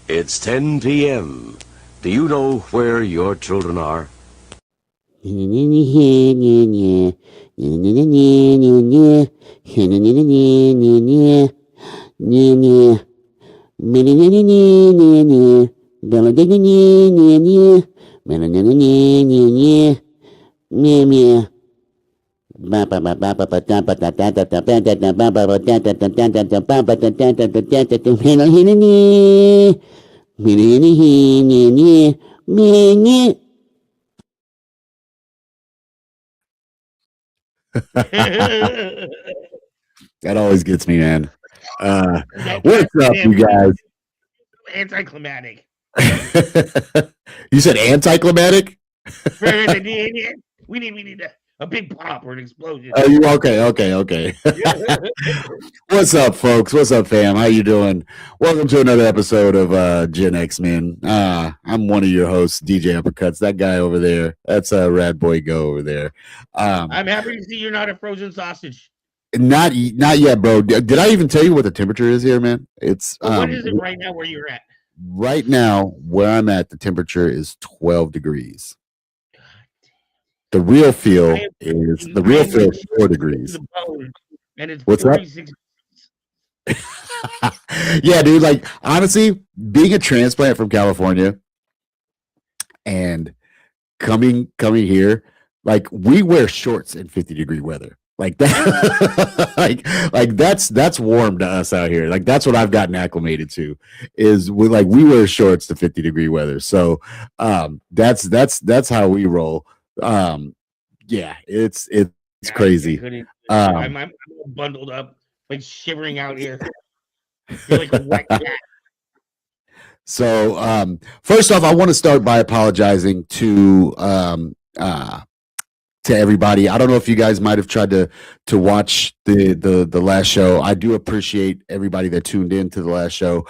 It's 10 p.m. Do you know where your children are? That always gets me, man. What's up, you guys? Anticlimactic. You said anticlimactic? We need a big pop or an explosion. Oh, you okay. What's up, folks? What's up, fam? How you doing? Welcome to another episode of Gen X Men. I'm one of your hosts, DJ UpperCutz. That guy over there, that's Rad Boy Go over there. I'm happy to see you're not a frozen sausage. Not yet, bro. Did I even tell you what the temperature is here, man? It's what is it right now where you're at? Right now, where I'm at, the temperature is 12 degrees. The real feel is 4 degrees. And it's what's 46 up? Yeah, dude. Like, honestly, being a transplant from California and coming here, like, we wear shorts in 50-degree weather. Like that, like that's warm to us out here. Like, that's what I've gotten acclimated to. Is we wear shorts to 50-degree weather. So, that's how we roll. Yeah, it's crazy. I'm bundled up, like shivering out here. You're like a wet cat. So, first off, I want to start by apologizing to everybody. I don't know if you guys might have tried to watch the last show. I do appreciate everybody that tuned in to the last show,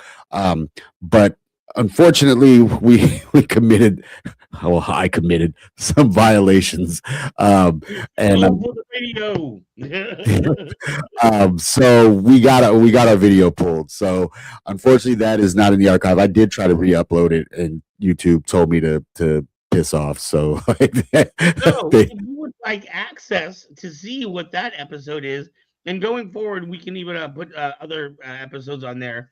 but unfortunately, we committed. Well, I committed some violations, and so we got our video pulled. So unfortunately, that is not in the archive. I did try to re-upload it, and YouTube told me to piss off. So if you would like access to see what that episode is, and going forward, we can even put other episodes on there.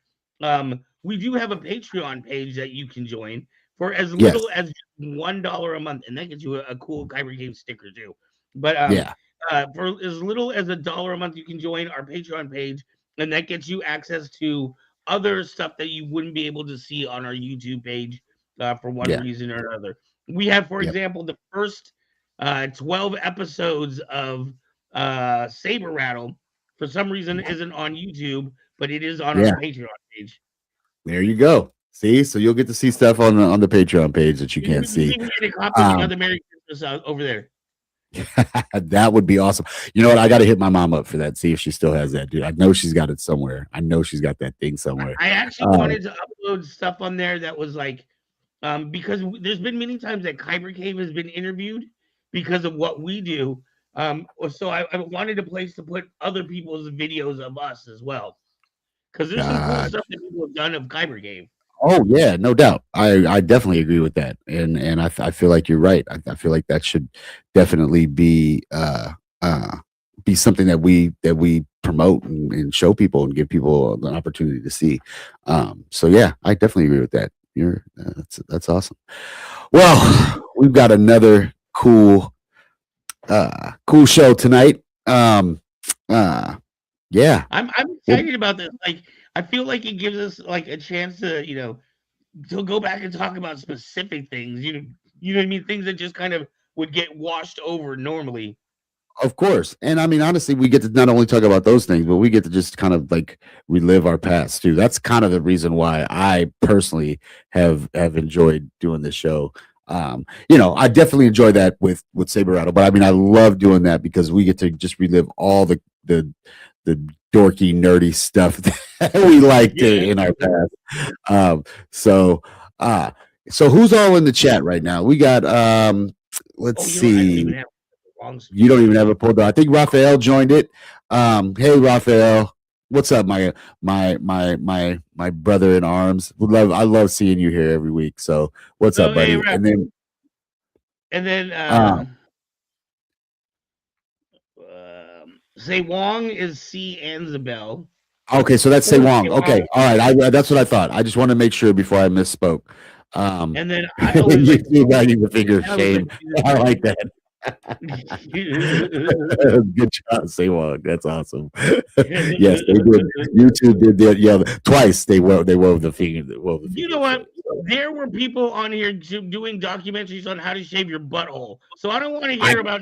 We do have a Patreon page that you can join for as little as $1 a month, and that gets you a cool Kyber Game sticker too. But for as little as $1 a month, you can join our Patreon page, and that gets you access to other stuff that you wouldn't be able to see on our YouTube page for one reason or another. We have, for example, the first 12 episodes of Saber Rattle. For some reason, isn't on YouTube, but it is on our Patreon page. There you go. See, so you'll get to see stuff on the Patreon page that you can't see. Another Merry Christmas over there. That would be awesome. You know what? I got to hit my mom up for that. See if she still has that, dude. I know she's got it somewhere. I know she's got that thing somewhere. I actually wanted to upload stuff on there that was like, because there's been many times that Kyber Cave has been interviewed because of what we do. So I wanted a place to put other people's videos of us as well. Because there's some cool stuff that people have done of Kyber Cave. Oh yeah, no doubt. I definitely agree with that, and I feel like you're right. I feel like that should definitely be something that we promote and show people and give people an opportunity to see. So yeah, I definitely agree with that. That's awesome. Well, we've got another cool show tonight. Yeah, I'm excited about this. Like, I feel like it gives us like a chance to, to go back and talk about specific things. You know what I mean? Things that just kind of would get washed over normally. Of course. And I mean, honestly, we get to not only talk about those things, but we get to just kind of like relive our past too. That's kind of the reason why I personally have enjoyed doing this show. I definitely enjoy that with Saber Rattle, but I mean, I love doing that because we get to just relive all the dorky, nerdy stuff that we liked in our past. So who's all in the chat right now? We got let's see. You don't even have it pulled up. I think Raphael joined it. Hey Raphael, What's up, my brother in arms? I love seeing you here every week. So what's up, buddy? Hey, and then Say Wong is C Anzabel. Okay, so that's Say Wong. Okay, all right. That's what I thought. I just want to make sure before I misspoke. And then I always you wagging the finger of shame. I like that. Good job, Say Wong. That's awesome. Yes, they did. YouTube did that. Yeah, twice they wove the finger. You know what? There were people on here doing documentaries on how to shave your butthole. So I don't want to hear about.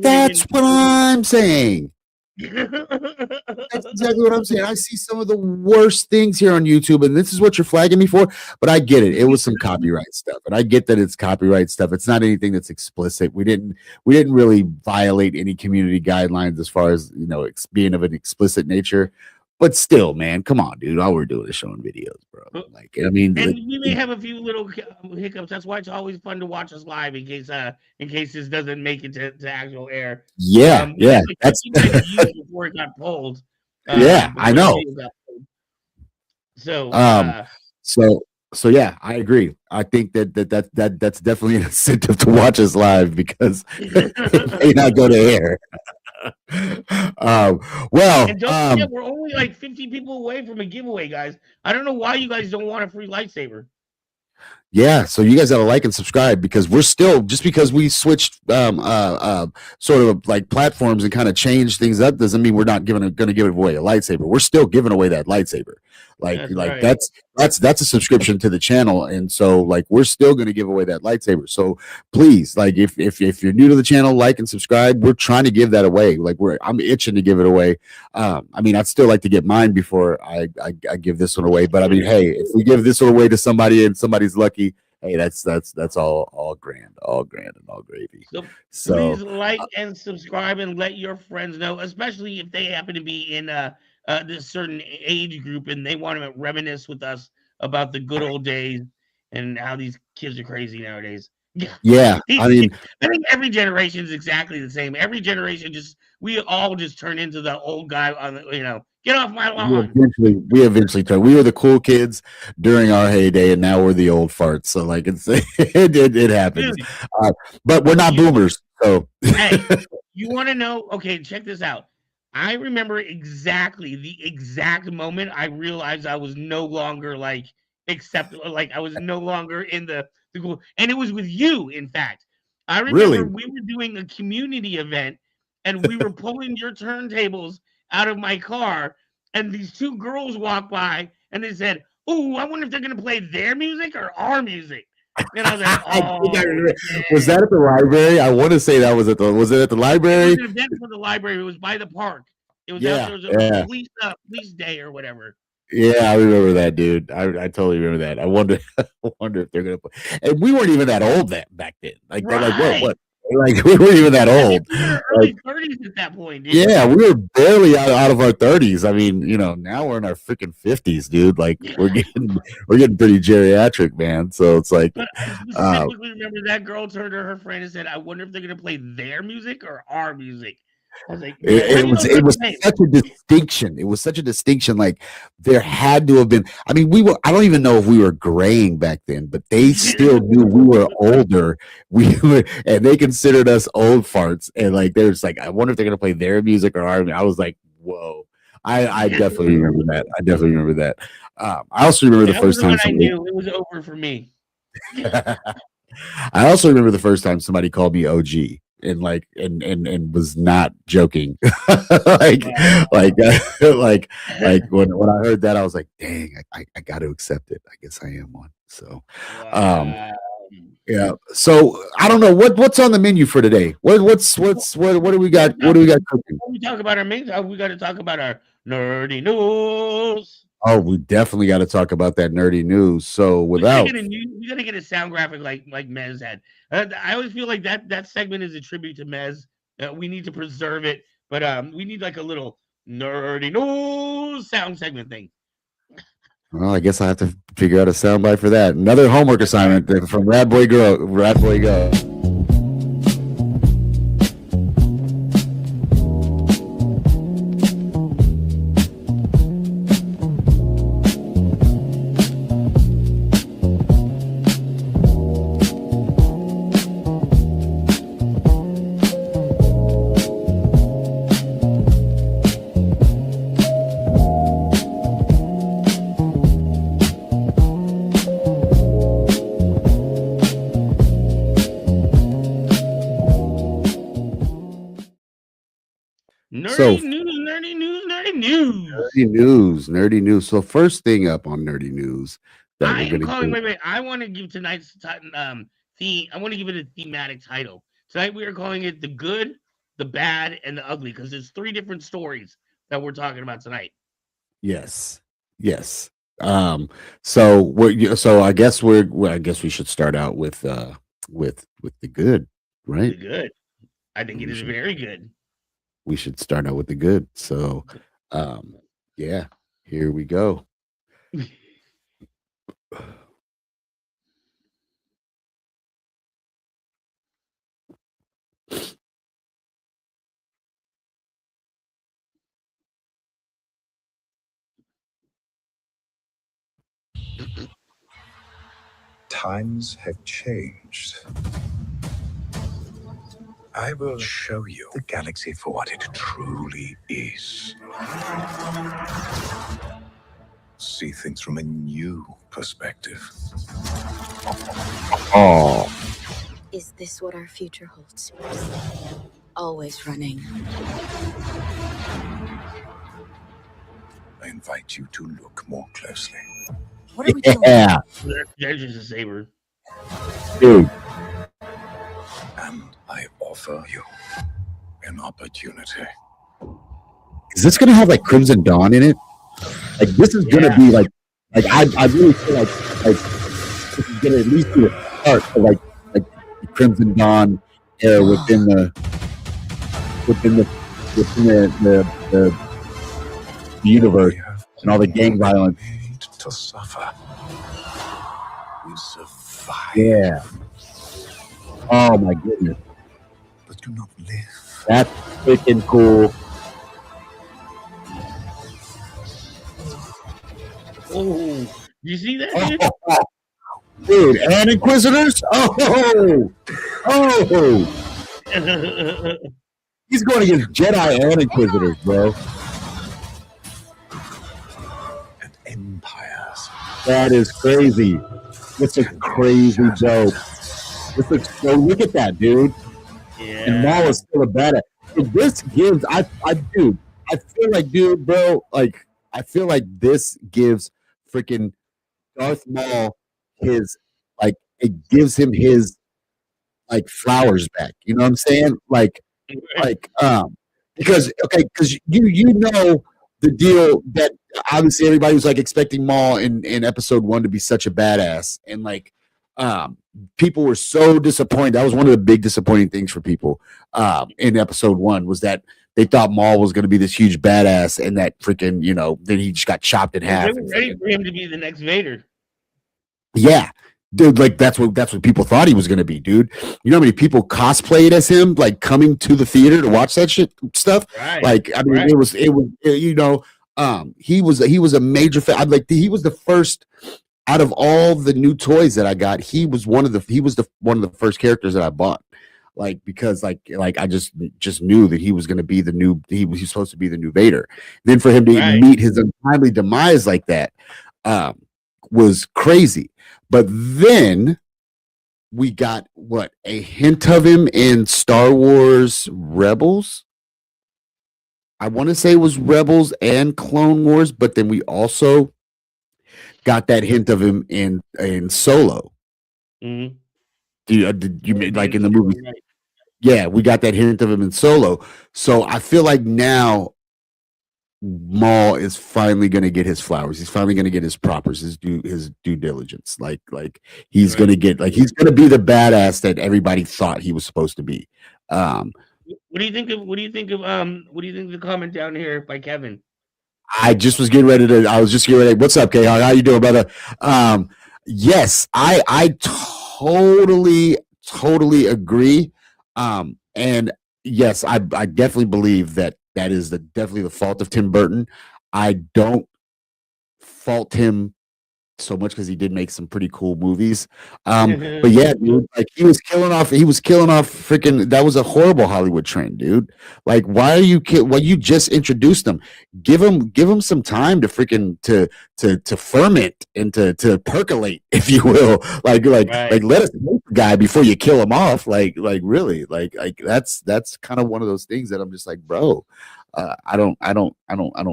That's what I'm saying. That's exactly what I'm saying. I see some of the worst things here on YouTube, and this is what you're flagging me for. But I get it. It was some copyright stuff, and I get that it's copyright stuff. It's not anything that's explicit. We didn't really violate any community guidelines as far as being of an explicit nature. But still, man, come on, dude. All we're doing is showing videos, bro. Like, I mean, and we may have a few little hiccups. That's why it's always fun to watch us live in case this doesn't make it to actual air. Yeah, that's before it got pulled. Yeah, I know. So, so yeah, I agree. I think that's definitely an incentive to watch us live because it may not go to air. Well, and don't forget, we're only like 50 people away from a giveaway, guys. I don't know why you guys don't want a free lightsaber. Yeah, so you guys gotta like and subscribe because we're still, just because we switched sort of like platforms and kind of changed things up doesn't mean we're not gonna give away a lightsaber. We're still giving away that lightsaber. That's a subscription to the channel, and so like we're still gonna give away that lightsaber. So please, like if you're new to the channel, like and subscribe. We're trying to give that away. Like I'm itching to give it away. I mean, I'd still like to get mine before I give this one away. But I mean, hey, if we give this one away to somebody and somebody's lucky, hey, that's all grand and all gravy. So please like and subscribe and let your friends know, especially if they happen to be in this certain age group and they want to reminisce with us about the good old days and how these kids are crazy nowadays. Yeah, I mean, I think every generation is exactly the same. Every generation we all just turn into the old guy on the, get off my lawn. We eventually turned. We were the cool kids during our heyday, and now we're the old farts. So like it happens. But we're not boomers. So hey, you want to know? Okay, check this out. I remember exactly the exact moment I realized I was no longer like I was no longer in the cool, and it was with you. In fact, I remember we were doing a community event, and we were pulling your turntables out of my car, and these two girls walked by, and they said, "Oh, I wonder if they're going to play their music or our music." And I was like, "Oh, was that at the library?" I want to say that was was it at the library? It was an event for the library. It was by the park. It was after a police day or whatever. Yeah, I remember that, dude. I totally remember that. I wonder if they're gonna play. And we weren't even that old back then. Like, right. Like what? Like we weren't even that old. We were early 30s at that point, dude. Yeah, we were barely out of our 30s. I mean, now we're in our freaking 50s, dude. Like we're getting pretty geriatric, man. So it's like, but I specifically remember that girl turned to her friend and said, "I wonder if they're gonna play their music or our music." I was like, it was such a distinction. It was such a distinction. Like there had to have been. I mean, I don't even know if we were graying back then, but they still knew we were older. And they considered us old farts. And like, there's like, I wonder if they're gonna play their music or our. I was like, whoa. I definitely remember that. I also remember the first time I knew it was over for me. I also remember the first time somebody called me OG. And like and was not joking. like when I heard that, I was like, dang, I got to accept it. I guess I am one. So yeah. So I don't know what's on the menu for today. What do we got? What do we got cooking? When we talk about our menu, we got to talk about our nerdy news. Oh, we definitely got to talk about that nerdy news. So we gotta get a sound graphic like Mez had. I always feel like that segment is a tribute to Mez. We need to preserve it, but we need like a little nerdy news sound segment thing. Well, I guess I have to figure out a soundbite for that. Another homework assignment from Rad Boy Go. So Nerdy news. nerdy news. So first thing up on nerdy news that we're gonna do. Wait. I want to give tonight's theme. I want to give it a thematic title. Tonight we are calling it the good, the bad, and the ugly because there's 3 different stories that we're talking about tonight. Yes. So I guess we should start out with the good, right? The good. I think it is very good. We should start out with the good. So yeah, here we go. Times have changed. I will show you the galaxy for what it truly is. See things from a new perspective. Oh, Is this what our future holds? Always running. I invite you to look more closely. What are we doing? yeah, There's just a saber. dude. And I offer you an opportunity. Is this gonna have like Crimson Dawn in it? Like this is gonna be like I really feel like this is gonna at least be a start of like the Crimson Dawn era within the universe and all the gang violence. Made to suffer. We survive. Yeah. Oh my goodness. But do not live. That's freaking cool. Oh, you see that? Dude? Dude, and Inquisitors? Oh! He's going against Jedi and Inquisitors, bro. And empires. That is crazy. This looks crazy dope. This looks so. Look at that, dude. Yeah. And Maul is still a badass. This gives. I feel like, dude, bro. Like, I feel like this gives freaking Darth Maul his, like, it gives him his, like, flowers back. You know what I'm saying? Because you know the deal that obviously everybody was like expecting Maul in episode 1 to be such a badass, and like people were so disappointed. That was one of the big disappointing things for people in episode 1 was that they thought Maul was going to be this huge badass, and that freaking then he just got chopped in half. They were ready for him to be the next Vader. Yeah. Dude, like that's what people thought he was gonna be, dude. You know how many people cosplayed as him, like coming to the theater to watch that stuff? Right. Like, I mean, it was he was a major fan. He was the first out of all the new toys that I got. He was one of the first characters that I bought. Like, because like I just knew that he was gonna be he was supposed to be the new Vader. Then for him to meet his untimely demise like that was crazy. But then we got a hint of him in Star Wars Rebels. I want to say it was Rebels and Clone Wars, but then we also got that hint of him in Solo. Mm-hmm. Did you like in the movie? Yeah, we got that hint of him in Solo. So I feel like now Maul is finally going to get his flowers. He's finally going to get his propers, his due diligence. Like he's going to get, like, he's going to be the badass that everybody thought he was supposed to be. What do you think of the comment down here by Kevin? I was just getting ready. What's up, K? How you doing, brother? Yes, I totally agree. And yes, I definitely believe that is definitely the fault of Tim Burton. I don't fault him so much because he did make some pretty cool movies. But yeah, dude, like he was killing off freaking, that was a horrible Hollywood trend, dude. Like, why are you well, you just introduced them. Give him some time to freaking to ferment and to percolate, if you will. Like Right. let us know the guy before you kill him off. Like really, like that's kind of one of those things that I'm just like, bro, I don't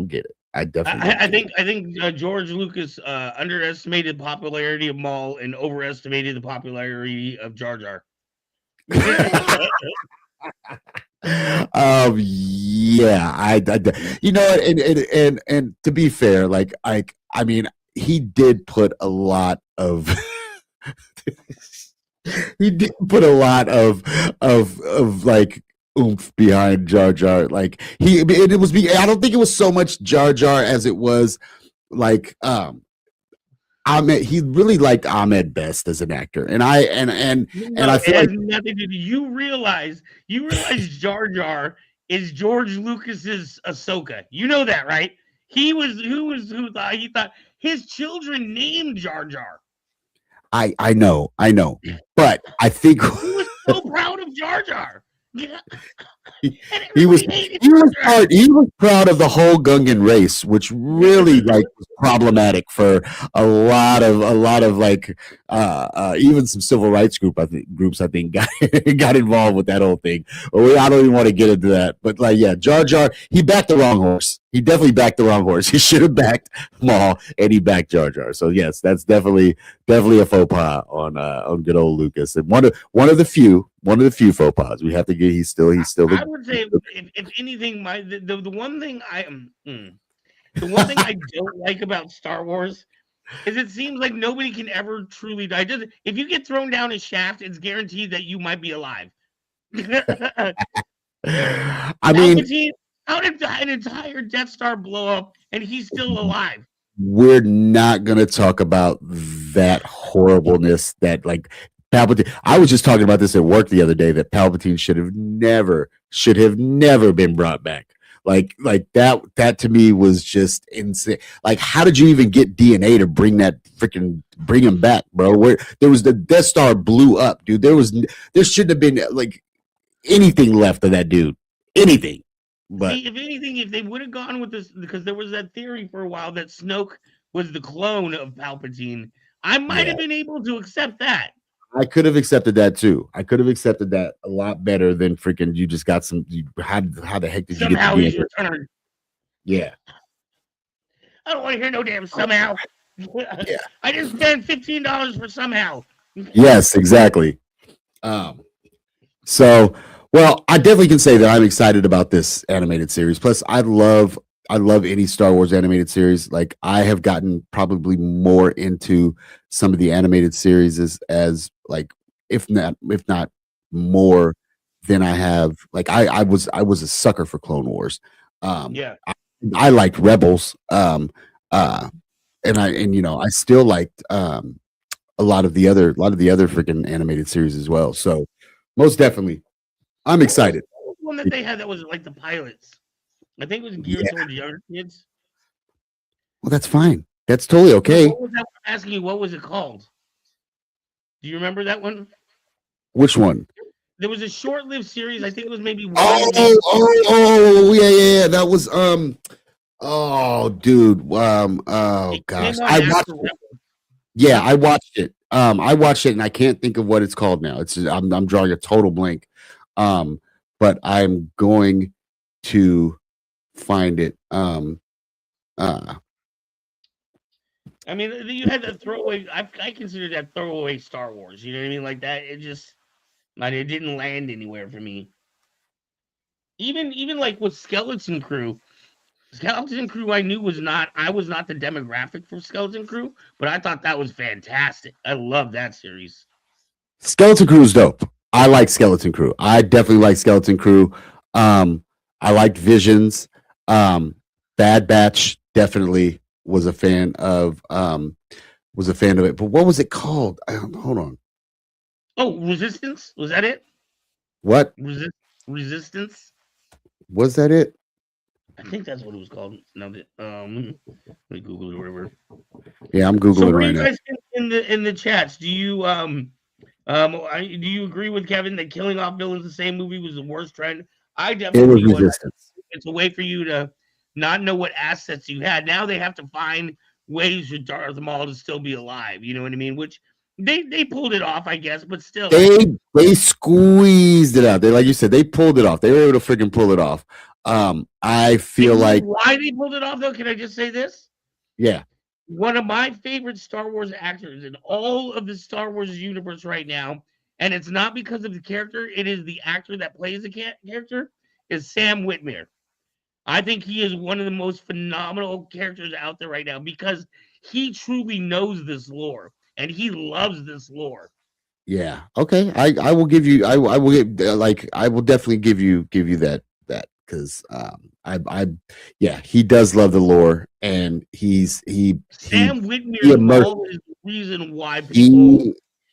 get it. I definitely I think George Lucas underestimated the popularity of Maul and overestimated the popularity of Jar Jar. Yeah, you know what, and to be fair, like I mean, he did put a lot of he did put a lot of like oomph behind Jar Jar. Like I don't think it was so much Jar Jar as it was like Ahmed. He really liked Ahmed Best as an actor, and I feel like nothing to do. You realize Jar Jar is George Lucas's Ahsoka. You know that, right? He thought his children named Jar Jar. I know, but I think he was so proud of Jar Jar. Yeah. he was proud of the whole Gungan race, which really like was problematic for a lot of like even some civil rights groups I think got involved with that whole thing. I don't even want to get into that, but like yeah, Jar Jar, he backed the wrong horse. He definitely backed the wrong horse. He should have backed Maul, and he backed Jar Jar. So yes, that's definitely a faux pas on good old Lucas, and one of the few faux pas we have to get. He's still. I would say, if anything, the one thing the one thing I don't like about Star Wars is it seems like nobody can ever truly die. If you get thrown down a shaft, it's guaranteed that you might be alive. I mean, how did an entire Death Star blow up and he's still alive? We're not going to talk about that horribleness that like Palpatine. I was just talking about this at work the other day, that Palpatine should have never been brought back. Like that to me was just insane. Like, how did you even get DNA to bring him back, bro? Where there was the Death Star blew up, dude. There shouldn't have been like anything left of that dude. Anything. But see, if anything, if they would have gone with this, because there was that theory for a while that Snoke was the clone of Palpatine, I might have been able to accept that. I could have accepted that too. I could have accepted that a lot better than freaking you just got some. How the heck did somehow you get he's returned? Yeah. I don't want to hear no damn somehow. Yeah. I just spent $15 for somehow. Yes, exactly. So, well, I definitely can say that I'm excited about this animated series. Plus, I love any Star Wars animated series. Like, I have gotten probably more into some of the animated series as like, if not more than I have. Like, I was a sucker for Clone Wars. I liked Rebels. And I still liked a lot of the other freaking animated series as well. So most definitely, I'm excited. What was the one that they had that was like the pilots? I think it was geared towards younger kids. Well, that's fine. That's totally okay. What was that? I'm asking you, what was it called? Do you remember that one? Which one? There was a short-lived series. I think it was maybe one. Yeah. That was oh dude. Oh gosh. I watched it. Yeah, I watched it. I watched it and I can't think of what it's called now. I'm drawing a total blank. But I'm going to find it. I mean, you had that throwaway. I consider that throwaway Star Wars. You know what I mean? Like that. It just, like, it didn't land anywhere for me. Even like with Skeleton Crew. Skeleton Crew, I was not the demographic for Skeleton Crew, but I thought that was fantastic. I love that series. Skeleton Crew is dope. I like Skeleton Crew. I definitely like Skeleton Crew. I liked Visions. Bad Batch definitely was a fan of it. But what was it called? Hold on. Oh, Resistance? Was that it? What? Resistance? Was that it? I think that's what it was called. No, let me Google it or whatever. Yeah, I'm So googling what do right you now. guys think in the chats? Do you do you agree with Kevin that killing off villains in the same movie was the worst trend? I It definitely was do. Resistance. It's a way for you to not know what assets you had. Now they have to find ways for Darth Maul to still be alive. You know what I mean? Which they pulled it off, I guess, but still. They squeezed it out. They, like you said, they pulled it off. They were able to freaking pull it off. I feel You know like, why they pulled it off though? Can I just say this? yeah, One of my favorite Star Wars actors in all of the Star Wars universe right now, and it's not because of the character, it is the actor that plays the character, is Sam Witwer. I think he is one of the most phenomenal characters out there right now because he truly knows this lore and he loves this lore. yeah. Okay, I will give you. I will get like I will definitely give you that because yeah, he does love the lore and he Sam Witwer he immerses Maul is the reason why people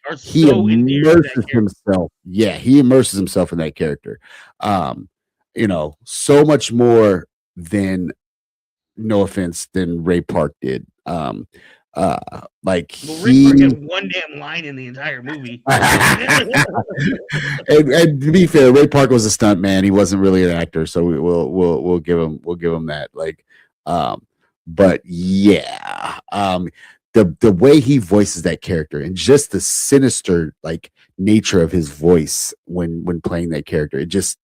are he so endeared to that immerses character. himself. Yeah, he immerses himself in that character. You know, so much more than, no offense, than Ray Park did. Like Well, Ray Park he had one damn line in the entire movie. and to be fair, Ray Park was a stunt man. He wasn't really an actor, so we'll give him that. Like, but yeah, the way he voices that character and just the sinister like nature of his voice when playing that character, it's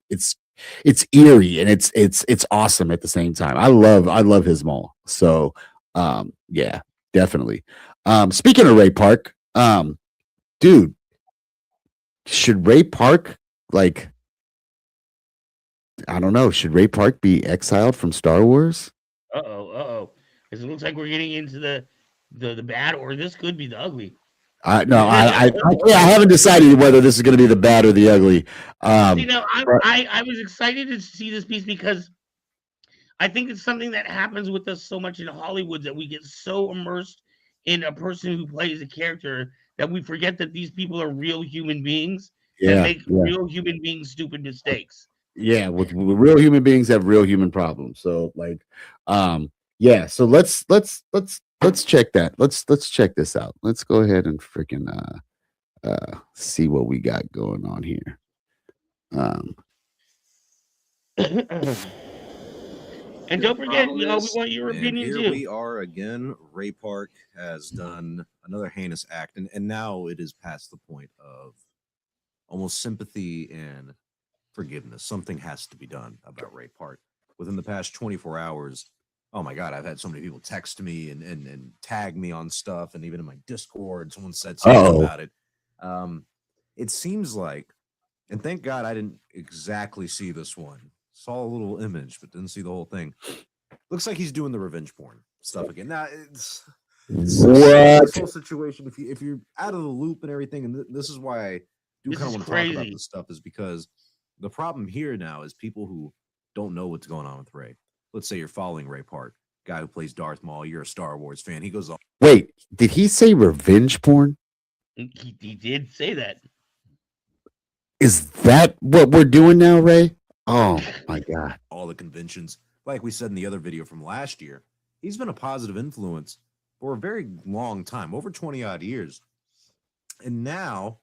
eerie and it's awesome at the same time. I love his Maul. So yeah, definitely. Speaking of Ray Park, dude, should Ray Park, like, I don't know, should Ray Park be exiled from Star Wars? Uh-oh. Because it looks like we're getting into the bad, or this could be the ugly. No, I haven't decided whether this is going to be the bad or the ugly. See, now, I was excited to see this piece because I think it's something that happens with us so much in Hollywood that we get so immersed in a person who plays a character that we forget that these people are real human beings that make real human beings stupid mistakes. Yeah, with real human beings have real human problems. So like, yeah. So let's check that. Let's check this out. Let's go ahead and freaking see what we got going on here. And don't forget, we want your opinion here too. We are again. Ray Park has done another heinous act, and now it is past the point of almost sympathy and forgiveness. Something has to be done about Ray Park. Within the past 24 hours, oh my God, I've had so many people text me and tag me on stuff, and even in my Discord, someone said something about it. It seems like, and thank God I didn't exactly see this one. Saw a little image, but didn't see the whole thing. Looks like he's doing the revenge porn stuff again. Now it's this whole situation. If you're out of the loop and everything, and this is why I do kind of want to talk about this stuff, is because the problem here now is people who don't know what's going on with Ray. Let's say you're following Ray Park, guy who plays Darth Maul. You're a Star Wars fan. He goes on. Wait, did he say revenge porn? He did say that. Is that what we're doing now, Ray? Oh my God. All the conventions, like we said in the other video from last year, he's been a positive influence for a very long time, over 20 odd years. And now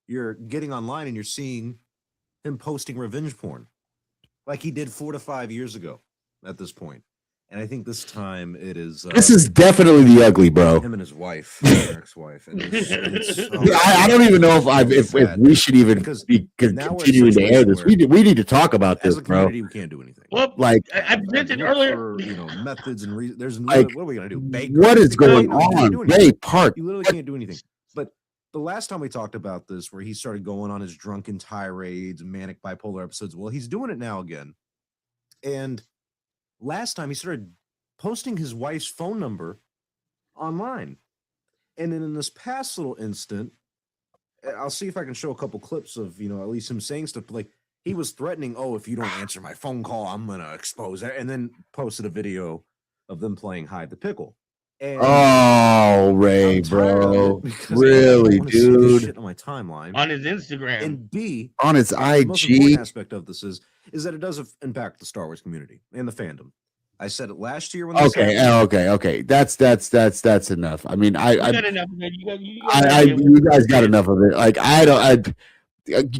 you're getting online and you're seeing him posting revenge porn like he did 4 to 5 years ago at this point. And I think this time it is. This is definitely the ugly, bro. Him and his wife, ex-wife. And I don't even know if we should even be continuing to air this. We need to talk about this, bro. We can't do anything. Well, like I mentioned earlier, for, methods and reasons. There's like, what are we gonna do? What is going on, Ray Park? You literally can't do anything. But the last time we talked about this, where he started going on his drunken tirades, manic bipolar episodes, well, he's doing it now again. And last time he started posting his wife's phone number online. And then in this past little instant, I'll see if I can show a couple clips of, at least him saying stuff like he was threatening, oh, if you don't answer my phone call, I'm going to expose it. And then posted a video of them playing hide the pickle. And oh, Ray, bro. Really, dude. Shit on my timeline. On his Instagram. And B, on his IG. The most important aspect of this is that it does impact the Star Wars community and the fandom. I said it last year when they said Okay. That's enough. I mean, You got enough of it. you guys got enough of it. Like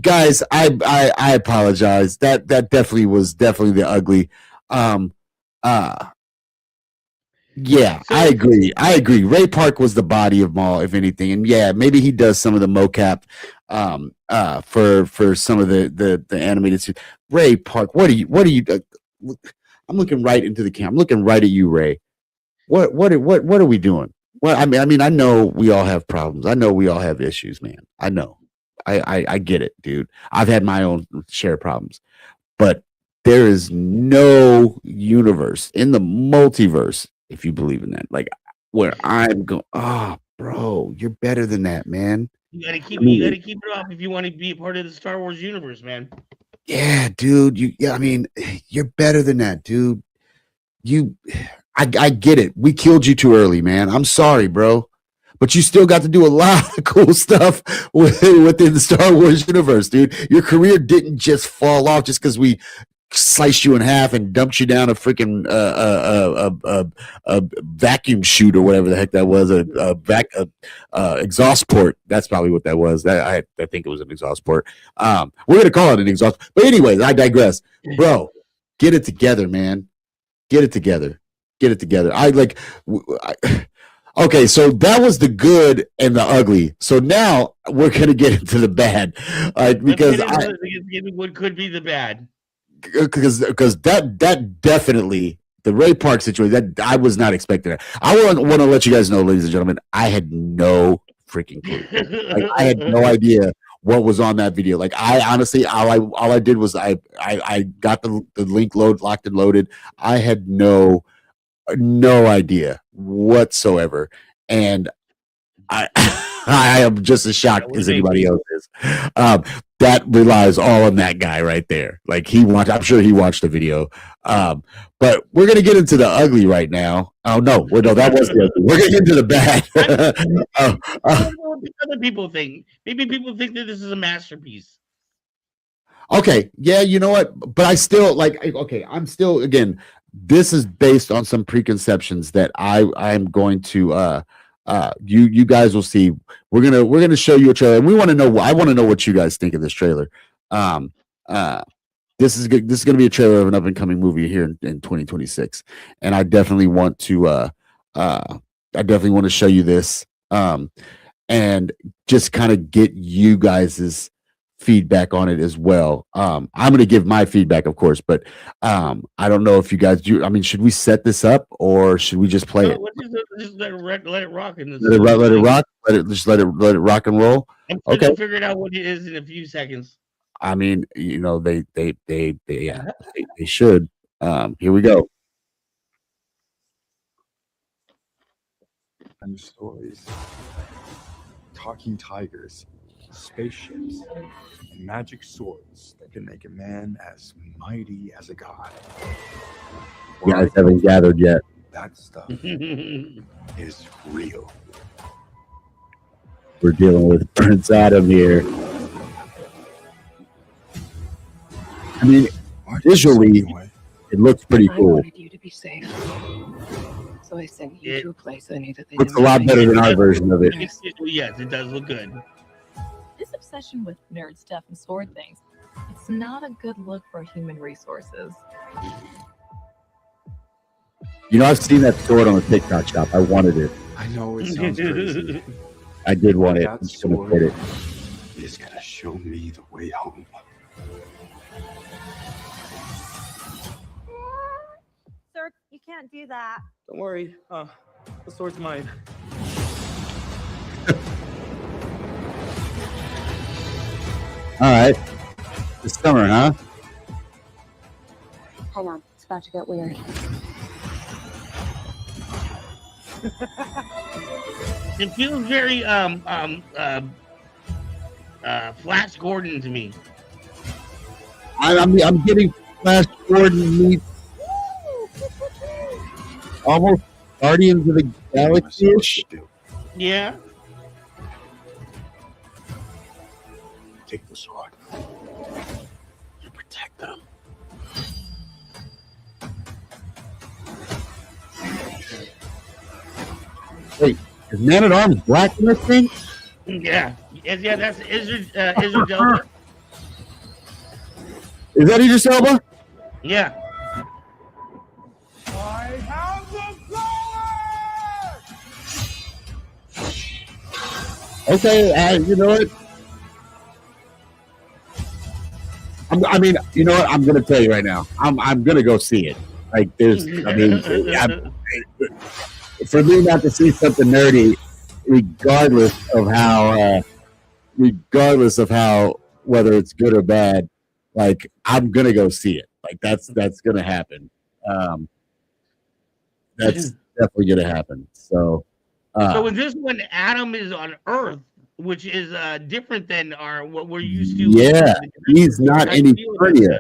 guys, I apologize. That definitely was the ugly. Yeah, So- I agree. Ray Park was the body of Maul, if anything, and yeah, maybe he does some of the mocap, for some of the animated series. Ray Park, what are you? I'm looking right into the camera. I'm looking right at you, Ray. What are we doing? Well, I mean, I know we all have problems. I know we all have issues, man. I know. I get it, dude. I've had my own share of problems, but there is no universe in the multiverse, if you believe in that, like where I'm going. Oh, bro, you're better than that, man. You gotta keep it up if you want to be a part of the Star Wars universe, man. Yeah, dude. I mean, you're better than that, dude. I get it. We killed you too early, man. I'm sorry, bro. But you still got to do a lot of cool stuff within the Star Wars universe, dude. Your career didn't just fall off just because we sliced you in half and dumped you down a freaking vacuum chute or whatever the heck that was, exhaust port. That's probably what that was. I think it was an exhaust port. We're gonna call it an exhaust. But anyways, I digress, bro. Get it together, man. Get it together. Okay, so that was the good and the ugly. So now we're gonna get into the bad, because what could be the bad. Because that definitely, the Ray Park situation, that I was not expecting that. I want to let you guys know, ladies and gentlemen, I had no freaking clue. Like, I had no idea what was on that video. Like, I honestly, all I did was I got the link locked and loaded. I had no idea whatsoever, and I I am just as shocked as anybody else is. That relies all on that guy right there. Like, I'm sure he watched the video. But we're gonna get into the ugly right now. Oh no, that was the ugly. We're gonna get into the bad. What other people think? Maybe people think that this is a masterpiece. Okay, yeah, you know what? But I still I'm still, again, this is based on some preconceptions that I'm going to you guys will see. We're gonna show you a trailer, and I want to know what you guys think of this trailer. This is gonna be a trailer of an up and coming movie here in 2026, and I definitely want to show you this, and just kind of get you guys's feedback on it as well. I'm going to give my feedback, of course, but I don't know if you guys do. I mean, should we set this up or should we just play it? Just let it rock. In this let it rock. Let it rock and roll. Okay, figure out what it is in a few seconds. I mean, you know, they should. Here we go. And stories, talking tigers, spaceships, and magic swords that can make a man as mighty as a god. You guys haven't gathered yet. That stuff is real. We're dealing with Prince Adam here. I mean, visually, it looks pretty cool. I wanted you to be safe, so I sent you to a place I knew that they looks a lot better than our version of it. Yes, it does look good. This obsession with nerd stuff and sword things, it's not a good look for human resources. You know, I've seen that sword on the TikTok shop. I wanted it. I know it sounds crazy. I did want it. That I'm just gonna sword put it. is gonna show me the way home. Sir, you can't do that. Don't worry. The sword's mine. All right. It's summer, huh? Hang on, it's about to get weird. It feels very Flash Gordon to me. I'm getting Flash Gordon meets almost Guardians of the Galaxy-ish. Yeah. Take the sword. You protect them. Wait, is Man at Arms black in this thing? Yeah, that's Idris Elba. Is that Idris Elba? Yeah. I have the power! Okay, you know what? I mean, you know what? I'm gonna tell you right now. I'm gonna go see it. Like, for me not to see something nerdy, regardless of how, whether it's good or bad, like I'm gonna go see it. Like that's gonna happen. That's definitely gonna happen. So in this one, Adam is on Earth, which is different than what we're used to. Yeah, he's not in Eternia.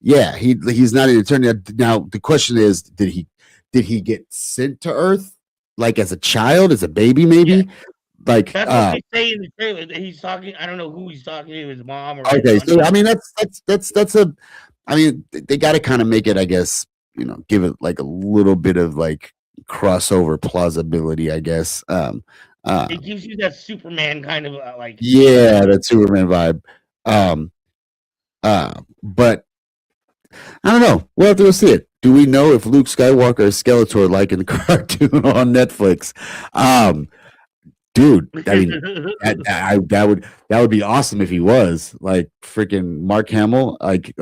Yeah, he's not in Eternia. Now the question is, did he get sent to Earth like as a child, as a baby, maybe? Yeah. Like that's what they say in the trailer. That he's talking. I don't know who he's talking to, his mom or. Okay, so I mean that's a. I mean they got to kind of make it, I guess, give it like a little bit of like crossover plausibility, I guess. It gives you that Superman kind of like. Yeah, that Superman vibe. But I don't know. We'll have to go see it. Do we know if Luke Skywalker is Skeletor like in the cartoon on Netflix? Dude, I mean, that would be awesome if he was like freaking Mark Hamill. Like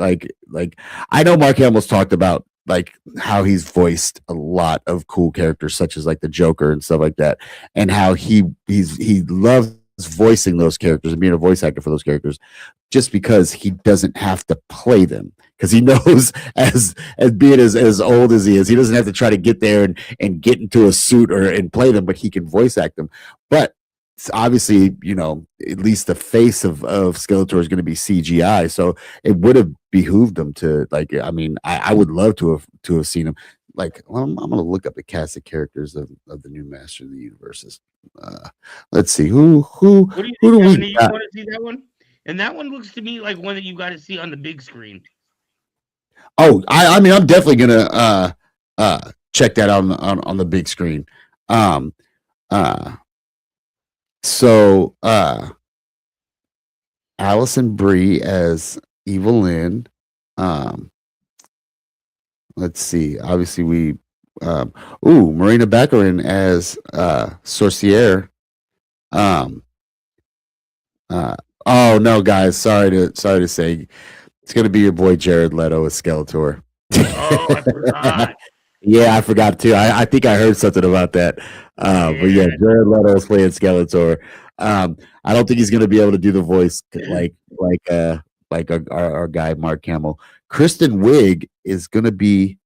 I know Mark Hamill's talked about like how he's voiced a lot of cool characters such as like the Joker and stuff like that, and how he loves voicing those characters and being a voice actor for those characters just because he doesn't have to play them, because he knows as being as old as he is, he doesn't have to try to get there and get into a suit and play them, but he can voice act them. But obviously, at least the face of Skeletor is going to be CGI, so it would have behooved them to like. I mean, I would love to have seen him. Like, I'm going to look up the cast of characters of the new Master of the Universes. Let's see who What do you think, you want to see that one? And that one looks to me like one that you got to see on the big screen. Oh, I mean, I'm definitely gonna check that out on the big screen. So Allison Brie as Evelyn. Let's see. Obviously, we Marina Baccarin as Sorcière. Oh no, guys! Sorry to say, it's gonna be your boy Jared Leto as Skeletor. Oh, I forgot. Yeah, I forgot too. I think I heard something about that. But yeah, Jared Leto is playing Skeletor. I don't think he's gonna be able to do the voice like our guy Mark Hamill. Kristen Wiig is gonna be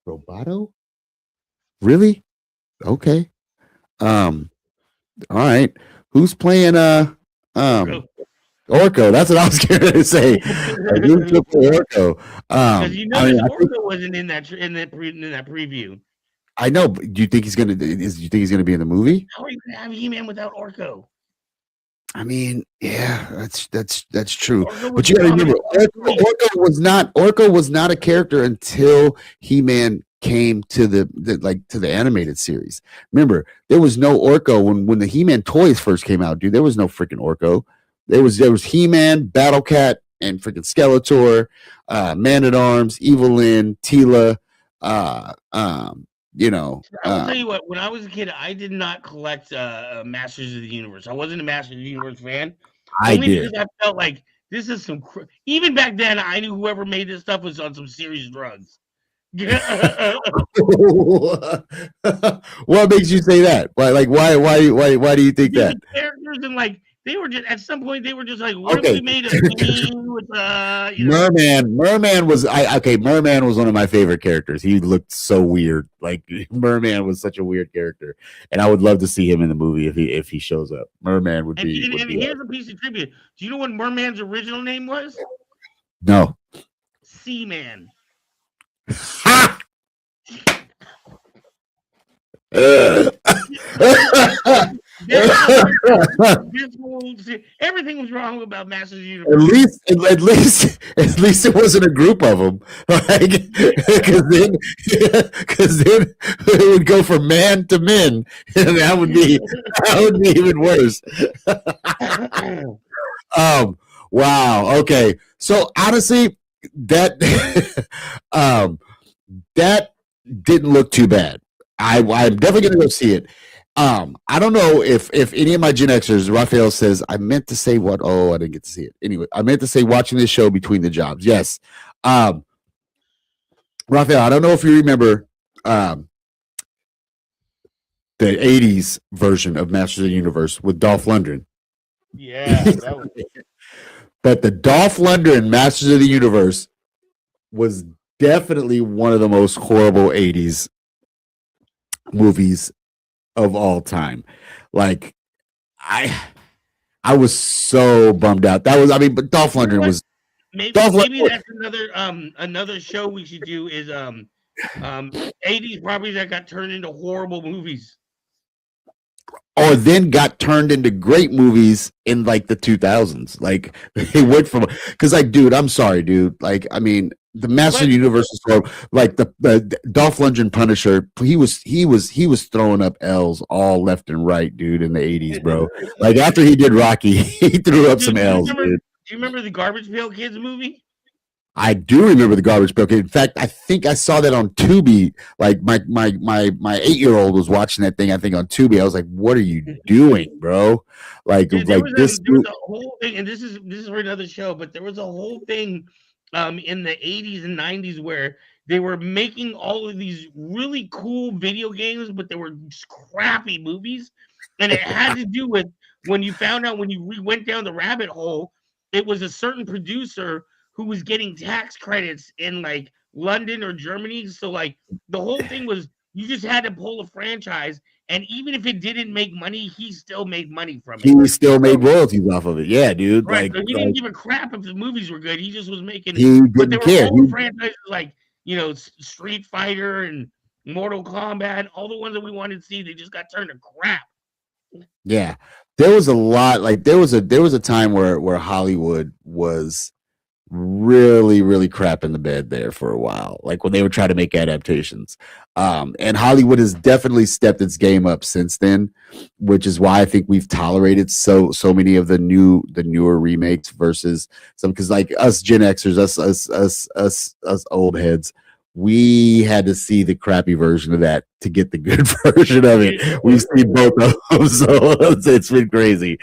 Roboto. Really? Okay. All right. Who's playing Orko? That's what I was going to say. Who's playing Orko? Orko wasn't in that preview. I know, but do you think he's going to? Do you think he's going to be in the movie? How are you going to have He-Man without Orko? I mean, yeah, that's true. But you got to remember, Orko was not a character until He-Man came to the animated series. Remember, there was no Orko when the He-Man toys first came out, dude. There was no freaking Orko. There was He-Man, Battle Cat, and freaking Skeletor, Man at Arms, Evelyn, Teela. I'll tell you what. When I was a kid, I did not collect Masters of the Universe. I wasn't a Masters of the Universe fan. Only because I felt like this is some. Even back then, I knew whoever made this stuff was on some serious drugs. What makes you say that? Why do you think that? The characters and like they were just at some point they were just like, what if we made a scene with Merman was Merman was one of my favorite characters. He looked so weird. Like Merman was such a weird character, and I would love to see him in the movie if he shows up. Merman would be. And here's a piece of trivia. Do you know what Merman's original name was? No. Seaman. Everything was wrong about Masters of the Universe. At least it wasn't a group of them, like because then it would go from man to men, and that would be even worse. Wow. Okay. So honestly, that that didn't look too bad. I'm definitely gonna go see it. I don't know if any of my Gen Xers, Raphael says, I meant to say what? Oh, I didn't get to see it. Anyway, I meant to say watching this show between the jobs. Yes. Raphael, I don't know if you remember the 80's version of Masters of the Universe with Dolph Lundgren. Yeah, that was But the Dolph Lundgren Masters of the Universe was definitely one of the most horrible 80's movies of all time. Like I was so bummed out. But Dolph Lundgren was maybe Lundgren. That's another show we should do is 80's properties that got turned into horrible movies. Or then got turned into great movies in like the 2000s. Like they went from because like, dude, I'm sorry, dude. Like, I mean, the Master of the Universe is horrible. Like the Dolph Lundgren Punisher, he was throwing up L's all left and right, dude, in the 80's, bro. Like after he did Rocky, he threw up some L's, dude. Do you remember the Garbage Pail Kids movie? I do remember the Garbage Pail Kid. In fact, I think I saw that on Tubi. Like my 8-year-old was watching that thing. I think on Tubi. I was like, "What are you doing, bro?" Like, Dude, there was a whole thing, and this is for another show. But there was a whole thing, in the 80's and 90's where they were making all of these really cool video games, but they were just crappy movies, and it had to do with when you found out when you went down the rabbit hole, it was a certain producer who was getting tax credits in like London or Germany. So like the whole thing was you just had to pull a franchise, and even if it didn't make money, he still made money from it. He still made royalties off of it. Yeah, dude. Right. Like, So he didn't give a crap if the movies were good. He just was making He but there didn't care. were all franchises like, Street Fighter and Mortal Kombat, all the ones that we wanted to see, they just got turned to crap. Yeah. There was a lot, like there was a time where Hollywood was really, really crap in the bed there for a while, like when they were trying to make adaptations. And Hollywood has definitely stepped its game up since then, which is why I think we've tolerated so many of the newer remakes versus some, because like us Gen Xers, us old heads, we had to see the crappy version of that to get the good version of it. We've seen both of them, so it's been crazy.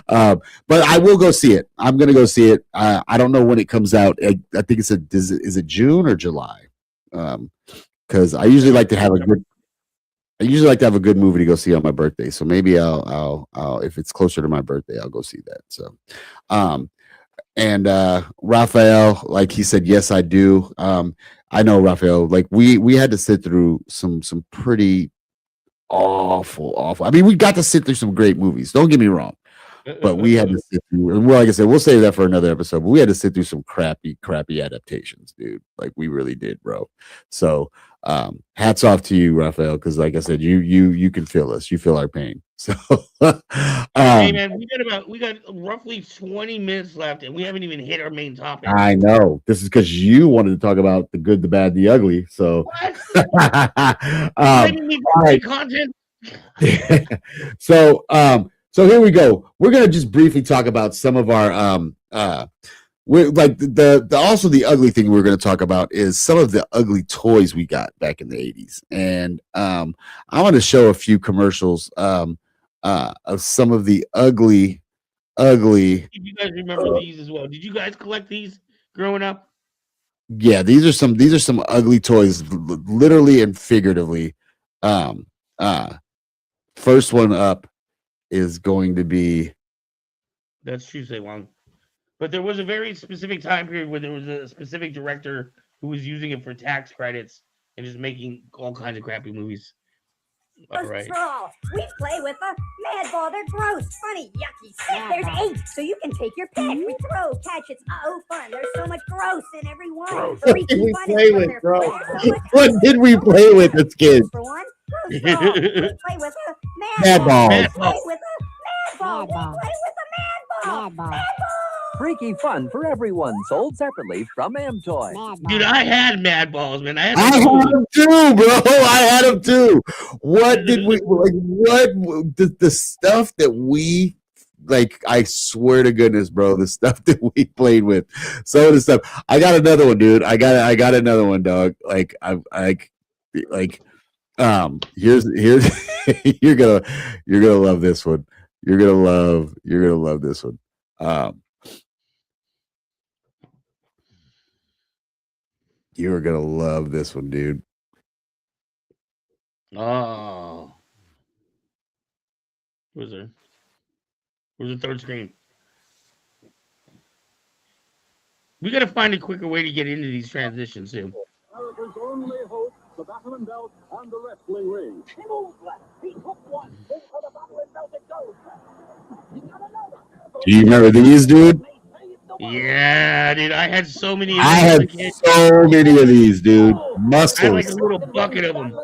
But I will go see it. I'm going to go see it. I don't know when it comes out. I think is it June or July? Because I usually like to have a good movie to go see on my birthday. So maybe I'll if it's closer to my birthday, I'll go see that. So, and Raphael, like he said, yes, I do. I know, Raphael, like we had to sit through some pretty awful. I mean, we got to sit through some great movies. Don't get me wrong, but we had to sit through. And like I said, we'll save that for another episode. But we had to sit through some crappy adaptations, dude. Like we really did, bro. So hats off to you, Raphael, because like I said, you can feel us. You feel our pain. So hey man, we got roughly 20 minutes left, and we haven't even hit our main topic. I know. This is because you wanted to talk about the good, the bad, the ugly. So content. So here we go. We're gonna just briefly talk about some of our we're like also the ugly thing we're going to talk about is some of the ugly toys we got back in the 80's. And I want to show a few commercials of some of the ugly. Did you guys remember these as well? Did you guys collect these growing up? Yeah, these are some ugly toys, literally and figuratively. First one up is going to be. That's Tuesday long. But there was a very specific time period where there was a specific director who was using it for tax credits and just making all kinds of crappy movies. All right. Straw. We play with a mad ball. They're gross, funny, yucky, sick. There's 8, so you can take your pick. We throw, catch. It's fun. There's so much gross in every one. What did we play with, bro? What did we play with as kids? For one, gross ball. We play with a mad ball. We play with a ball. Play with a mad ball. Freaky fun for everyone, sold separately from Amtoy. Dude, I had mad balls, man. I had them too, bro. I had them too. What did we like? What the stuff that we like? I swear to goodness, bro, the stuff that we played with. Some of the stuff. I got another one, dude. I got another one, dog. Like here's you're gonna love this one. You're gonna love this one. You're gonna love this one, dude. Oh, where's there? Where's the third screen? We gotta find a quicker way to get into these transitions too. America's only hope, the battlement belt and the wrestling ring. He moves left. He took one. Into the battlement belt it goes. He got another. Do you remember these, dude? Yeah, dude. I had so many. I had so many of these, dude. Muscles. I had like a little bucket of them.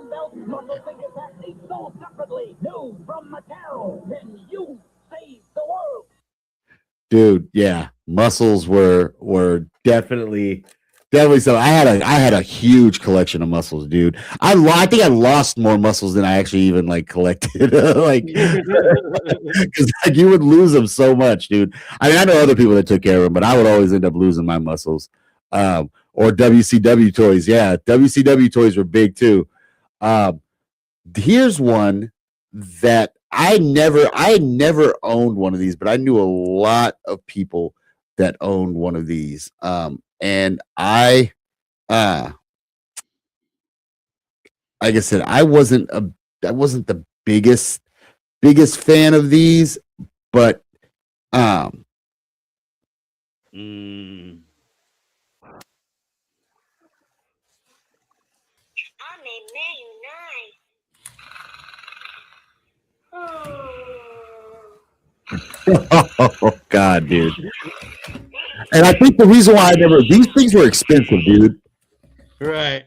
Dude, yeah, muscles were definitely so. I had a huge collection of muscles, dude. I think I lost more muscles than I actually even like collected, like because like you would lose them so much, dude. I mean, I know other people that took care of them, but I would always end up losing my muscles. Or WCW toys, yeah, WCW toys were big too. Here's one that I never owned one of these, but I knew a lot of people that owned one of these. And I like I said, I wasn't the biggest fan of these, but oh God, dude. And I think the reason why these things were expensive, dude. Right.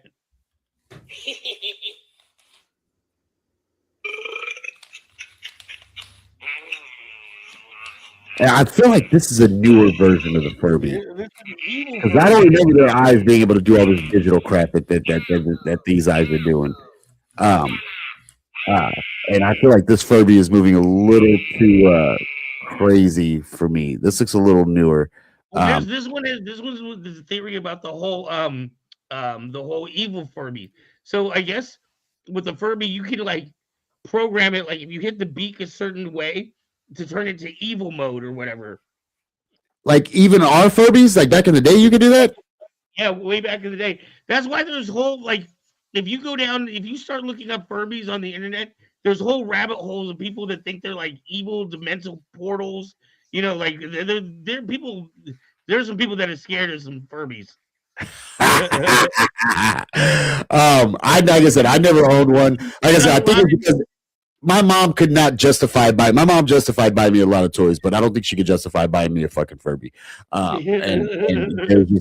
And I feel like this is a newer version of the Furby. Because I don't remember their eyes being able to do all this digital crap that these eyes are doing. And I feel like this Furby is moving a little too crazy for me. This looks a little newer. Well, this one's the theory about the whole evil Furby. So I guess with the Furby, you can like program it, like if you hit the beak a certain way to turn it to evil mode or whatever. Like even our Furbies, like back in the day, you could do that. Yeah, way back in the day. That's why there's whole like if you start looking up Furbies on the internet, there's whole rabbit holes of people that think they're like evil dimensional portals. You know, like there people. There's some people that are scared of some Furbies. Like I said, I never owned one. Like I said, I think it's because my mom could not justify buying. My mom justified buying me a lot of toys, but I don't think she could justify buying me a fucking Furby. And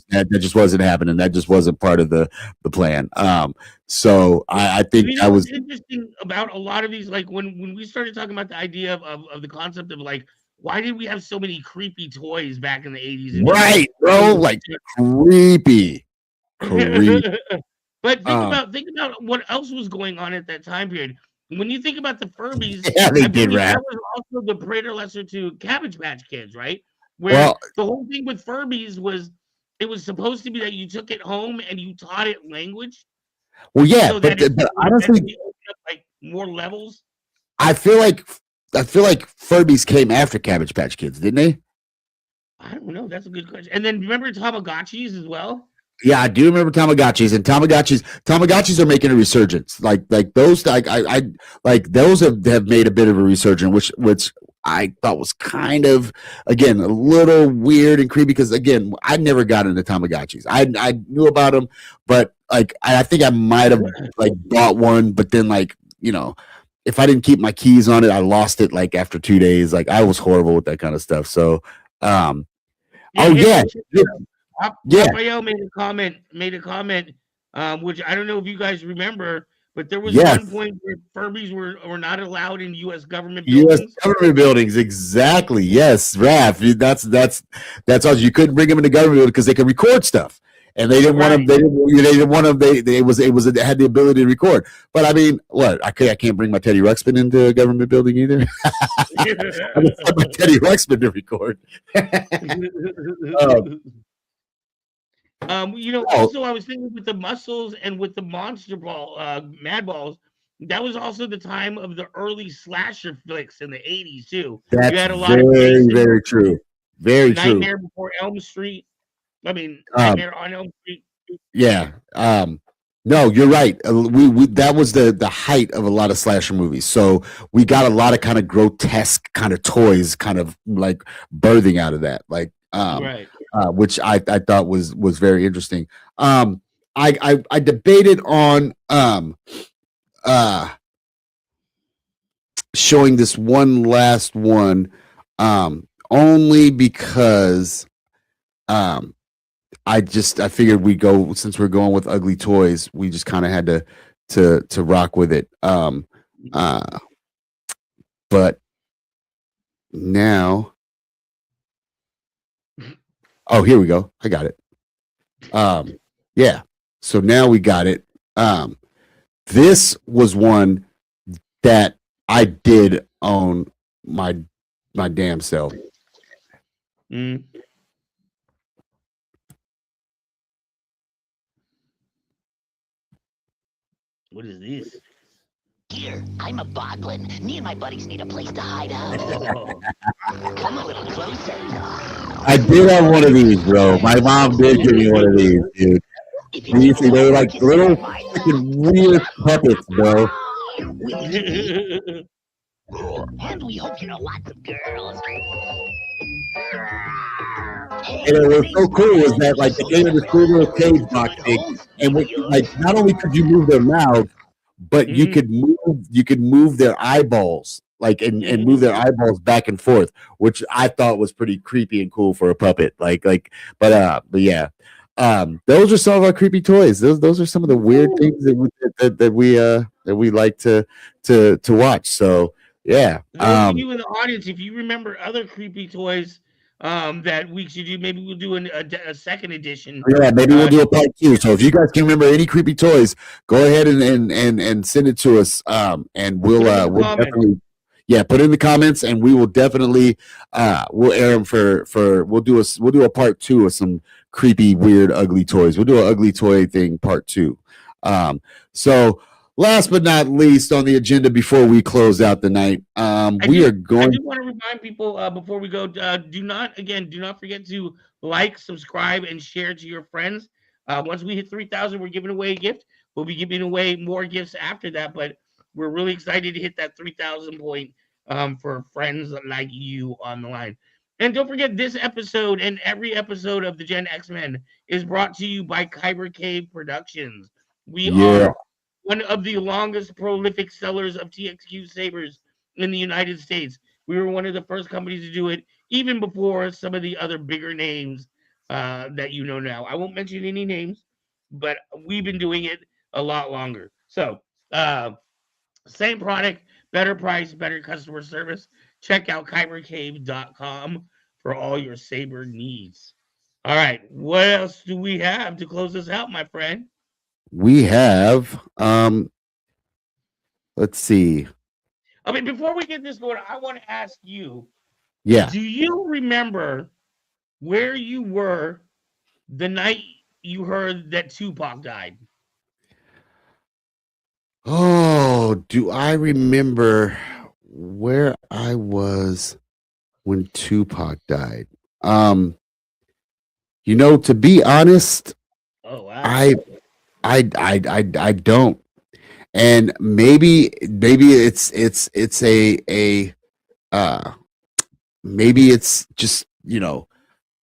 that just wasn't happening. That just wasn't part of the plan. So I think I was interesting about a lot of these. Like when we started talking about the idea of the concept of like, why did we have so many creepy toys back in the 80s? Right, bro, like creepy. But think about what else was going on at that time period. When you think about the Furbies, yeah, they did rap. That was also the predecessor to Cabbage Patch Kids, right? Where the whole thing with Furbies was it was supposed to be that you took it home and you taught it language. Well, yeah, so but honestly, like more levels. I feel like Furbies came after Cabbage Patch Kids, didn't they? I don't know. That's a good question. And then remember Tamagotchis as well? Yeah, I do remember Tamagotchis, and Tamagotchis are making a resurgence. Like those, I those have made a bit of a resurgence, which I thought was kind of again a little weird and creepy because again I never got into Tamagotchis. I knew about them, but like I think I might have like bought one, but then like if I didn't keep my keys on it, I lost it like after 2 days. Like I was horrible with that kind of stuff. So, Raphael made a comment, which I don't know if you guys remember, but there was Yes. one point where Furbies were not allowed in U.S. government U.S. buildings. government buildings, exactly. Yes, Raph. That's all. You couldn't bring them into government because they could record stuff, and they didn't want them. They didn't want them. They had the ability to record. But I mean, what? I can't bring my Teddy Ruxpin into a government building either. I just have my Teddy Ruxpin to record. Also, I was thinking with the muscles and with the monster ball, mad balls, that was also the time of the early slasher flicks in the 80s too. That's you had a lot very, of Jason, very true. Very true. Nightmare Before Elm Street. I mean, Nightmare on Elm Street. Yeah. No, you're right. We that was the height of a lot of slasher movies. So we got a lot of kind of grotesque kind of toys, kind of like birthing out of that. Like, Right. which I thought was very interesting. I debated on showing this one last one only because I figured we go, since we're going with ugly toys, we just kind of had to rock with it. But now, oh, here we go. I got it. Yeah. So now we got it. This was one that I did own my damn self. Mm. What is this? Here, I'm a boglin. Me and my buddies need a place to hide out. Come a little closer. I did have one of these, bro. My mom did give me one of these, dude. They were like little freaking weird puppets, bro. And we hope you know lots of girls. And it was so cool was that like they gave this cool little cage box thing, and like not only could you move their mouth, but you could move their eyeballs, like and move their eyeballs back and forth, which I thought was pretty creepy and cool for a puppet. But yeah. Those are some of our creepy toys. Those are some of the weird things that we like to watch. So yeah. You in the audience, if you remember other creepy toys that we should do, maybe we'll do a second edition. Yeah, maybe we'll do a part 2. So if you guys can remember any creepy toys, go ahead and send it to us. And we'll definitely put it in the comments, and we will definitely we'll air them for we'll do a part 2 of some creepy, weird, ugly toys. We'll do an ugly toy thing part 2. So last but not least on the agenda before we close out the night, I do want to remind people before we go, do not forget to like, subscribe, and share to your friends. Once we hit 3,000, we're giving away a gift. We'll be giving away more gifts after that, but we're really excited to hit that 3,000 point for friends like you on the line. And don't forget, this episode and every episode of the Gen X-Men is brought to you by Kyber Cave Productions. We are one of the longest prolific sellers of TXQ sabers in the United States. We were one of the first companies to do it, even before some of the other bigger names that you know now. I won't mention any names, but we've been doing it a lot longer. So, same product, better price, better customer service. Check out kybercave.com for all your saber needs. All right, what else do we have to close this out, my friend? We have let's see. I mean, before we get this going, I want to ask you, Yeah. do you remember where you were the night you heard that Tupac died? Oh, do I remember where I was when Tupac died? To be honest, I don't. And maybe it's maybe it's just,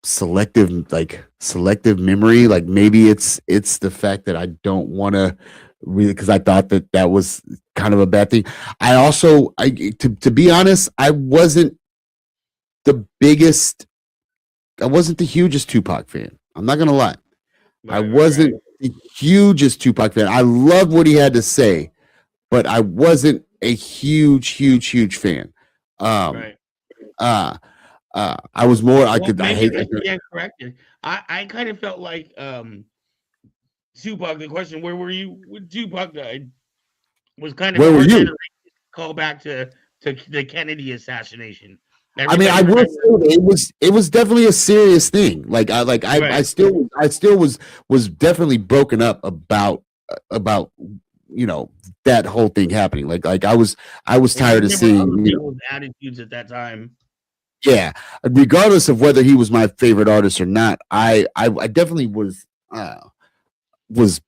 selective memory. Like maybe it's the fact that I don't want to really, because I thought that was kind of a bad thing. I also, to be honest, I wasn't the hugest Tupac fan. I'm not gonna lie. I wasn't the hugest Tupac fan. I loved what he had to say, but I wasn't a huge fan. Right. I was more. I hate. Yeah, corrected. I kind of felt like Tupac. The question, where were you when Tupac died, was kind of Where were you? Call back to the Kennedy assassination. I mean, I will say it was definitely a serious thing. I still was definitely broken up about that whole thing happening. Like I was tired of seeing people's attitudes at that time. Yeah, regardless of whether he was my favorite artist or not, I definitely was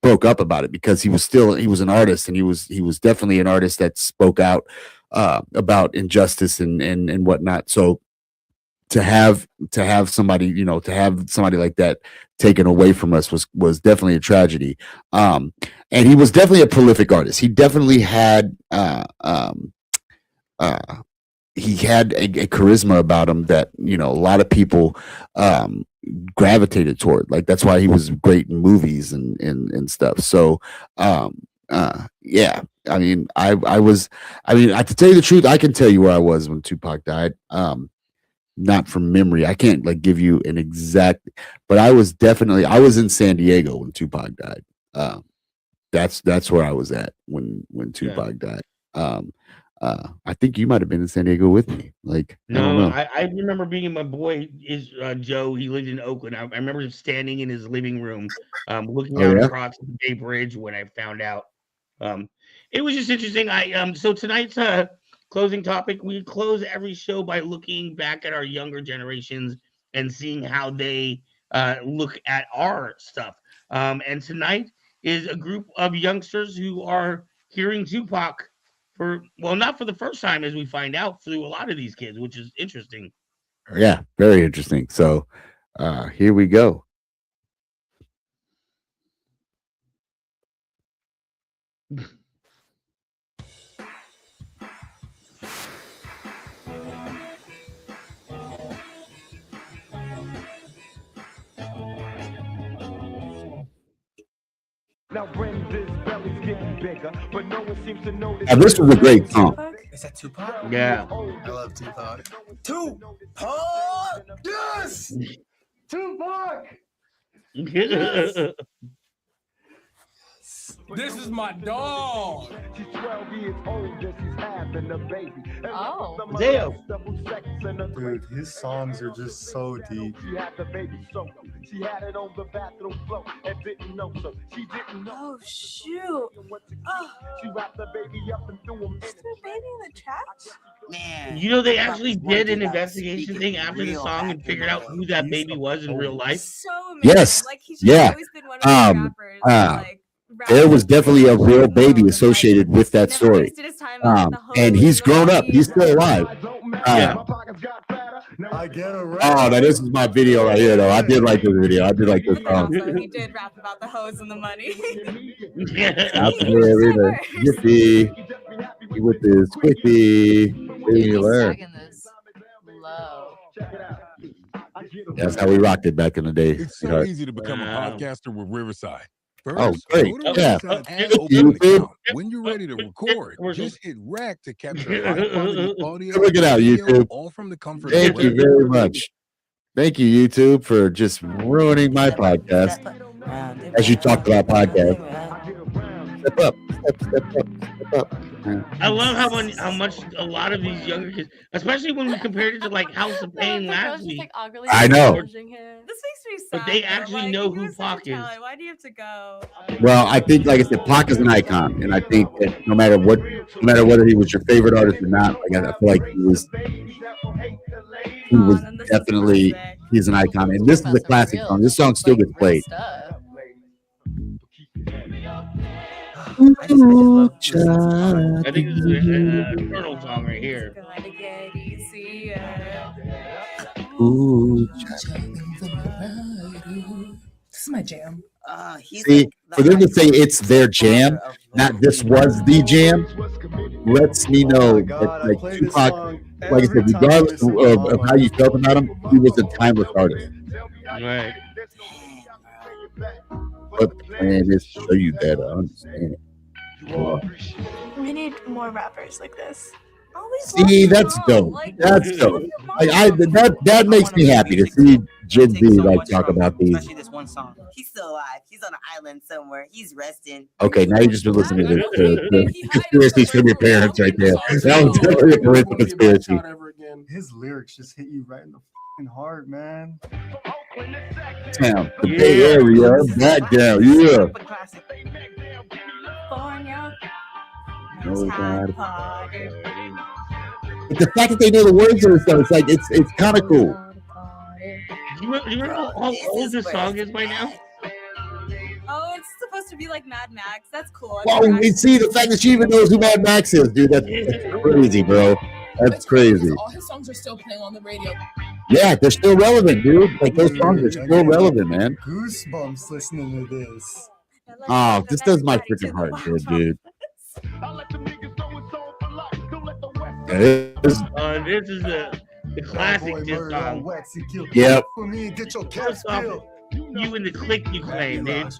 broke up about it because he was an artist, and he was definitely an artist that spoke out about injustice and whatnot. So to have somebody like that taken away from us was definitely a tragedy. And he was definitely a prolific artist. He definitely had he had a charisma about him that a lot of people gravitated toward. Like that's why he was great in movies and stuff. So yeah, I mean, I to tell you the truth, I can tell you where I was when Tupac died. Not from memory, I can't like give you an exact, but I was in San Diego when Tupac died. That's where I was at when Tupac died. I think you might have been in San Diego with me. Like, no, I remember being my boy is Joe. He lived in Oakland. I remember standing in his living room, looking out across the Bay Bridge when I found out. It was just interesting. So tonight's closing topic. We close every show by looking back at our younger generations and seeing how they look at our stuff. And tonight is a group of youngsters who are hearing Tupac not for the first time, as we find out through a lot of these kids, which is interesting. Yeah, very interesting. So here we go. Now Brenda's belly's getting bigger, but no one seems to notice. Now, this was a great song. Is that Tupac? Yeah. I love Tupac. Tupac! Yes! Tupac! Yes! This is my dog. She's 12 years old and she's having a baby. Oh. Damn. Dude, his songs are just so deep. She had the baby so she had it on the bathroom floor and didn't know so. She didn't know. Oh shoot. Oh. She wrapped the baby up and threw him. Is the baby in the trash? Man. They actually did an investigation thing after the song and figured out who that baby was in real life. So amazing. Yes. Like he's just always been one of the rappers. There was definitely a real baby associated with that story. And he's grown up. He's still alive. I get around. Oh, now this is my video right here, though. I did like this video. I did like this song. He did rap about the hose and the money. Yippee. With this quippy. You learn. That's how we rocked it back in the day. It's so easy to become a podcaster with Riverside. First, great. Yeah. When you're ready to record, just hit rec to capture high-quality audio. Look it out, YouTube. All from the comfort. Thank you very much. Thank you, YouTube, for just ruining my podcast. As you talked about podcasts. Step up, step up. I love how much a lot of these younger kids, especially when we compared it to like House of Pain last week. I know. This makes me sad. But they actually know who Pac is. Why do you have to go? Well, I think, like I said, Pac is an icon, and I think that no matter whether he was your favorite artist or not, like I feel like he was definitely he's an icon, and this is a classic song. This song still gets played. I think this is a turtle song right here. This is my jam. See, for them to say it's their jam, not this was the jam, lets me know that like Tupac, like I said, regardless of how you felt about him, he was a timeless artist. Right. But the plan is to show you that I understand it. We need more rappers like this. See, that's dope. That's dope. That makes me happy to see Gen Z like talk about these. Especially this one song. He's still alive. He's on an island somewhere. He's resting. Okay, now you just been listening to the conspiracies from your parents right there. That was definitely a parental conspiracy. His lyrics just hit you right in the fucking heart, man. Town, the Bay Area, back down, yeah. But the fact that they know the words of this stuff, it's like it's kind of cool. You remember how old this song is by now? Oh, it's supposed to be like Mad Max. That's cool. Well, we see the fact that she even knows who Mad Max is, dude. That's crazy, bro. That's crazy. All his songs are still playing on the radio. Yeah, they're still relevant, dude. Like those songs are still relevant, man. Goosebumps listening to this. Oh, this does my freaking heart good, dude. This is the classic diss song. Yep. First off, you and the clique you claim, dude.